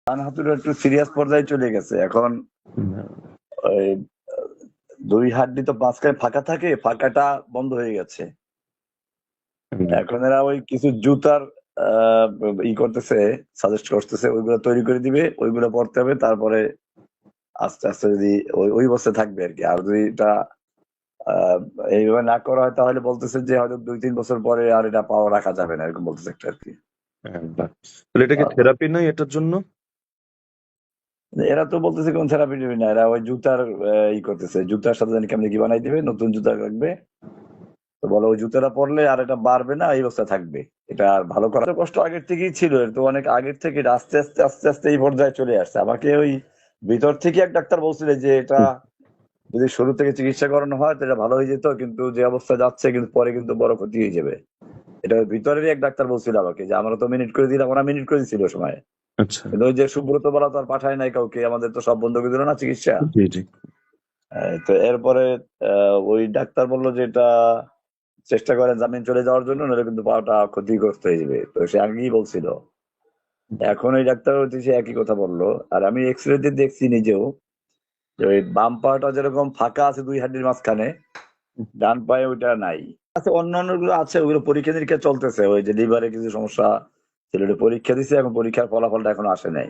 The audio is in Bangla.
ডান হাঁটুটা একটু সিরিয়াস পর্যায়ে চলে গেছে এখন। হুম, ওই দুই হাড্ডি তো মাঝখানে ফাঁকা থাকে, ফাঁকাটা বন্ধ হয়ে গেছে। হুম, এখন এরা ওই কিছু জুতার ই করতেছে, সাজেস্ট করতেছে, ওইগুলো তৈরি করে দিবে, ওইগুলো পড়তে হবে, তারপরে আস্তে আস্তে যদি ওই ওই অবস্থায় থাকবে আর কি। আর যদি এটা আহ, এইভাবে না করা হয় তাহলে বলতেছে যে হয়তো 2-3 বছর পরে আর এটা পাওয়া রাখা যাবে না, এরকম বলতেছে একটা আর কি। হ্যাঁ, বাহ। তাহলে এটা কি আহ, থেরাপি নাই এটার জন্য? এরা তো বলতেছে কোন থেরাপি নেবে না, এরা ওই জুতার ই করতেছে, জুতার সাথে জানি কেমনি কি বানাই দিবে, নতুন জুতা রাখবে। তো বলো ওই জুতাটা পরলে আর এটা বাড়বে না, এই অবস্থা থাকবে। এটা আর ভালো করা কষ্ট আগের থেকেই ছিল, এর তো অনেক আগের থেকে এটা আস্তে আস্তে আস্তে আস্তে এই পর্যায়ে চলে আসছে। আমাকে ওই ভিতর থেকে এক ডাক্তার বলছিল যে এটা হুম, যদি শুরু থেকে চিকিৎসা করানো হয় তো এটা ভালো হয়ে যেত, কিন্তু যে অবস্থা যাচ্ছে কিন্তু পরে কিন্তু বড় ক্ষতি হয়ে যাবে। এটা ওই ভিতরেরই এক ডাক্তার বলছিল আমাকে, যে আমরা তো মিনিট করে দিলাম, ওরা মিনিট করে দিচ্ছিল ওই সময়। আচ্ছা। কিন্তু ওই যে সুব্রত বলা তো আর পাঠায় নাই কাউকে, আমাদের তো সব বন্ধ করে দিল না চিকিৎসা। জি, জি। তো এরপরে ওই ডাক্তার বললো যে এটা চেষ্টা করেন জামিন চলে যাওয়ার জন্য, নাহলে কিন্তু পাওয়াটা ক্ষতিগ্রস্ত হয়ে যাবে। তো সে আগেই বলছিল। এখন ওই ডাক্তার হচ্ছে সে একই কথা বললো। আর আমি এক্স রে দিয়ে দেখছি নিজেও, যে ওই বাম পাটা যেরকম ফাঁকা আছে দুই হাড্ডির মাঝখানে, ডান পায়ে ওইটা নাই। আছে অন্যান্য গুলো আছে, ওগুলো পরীক্ষা নিরীক্ষা চলতেছে। ওই যে লিভারে কিছু সমস্যা ছিল, ওটা পরীক্ষা দিছে, এখন পরীক্ষার ফলাফলটা এখনো আসে নাই।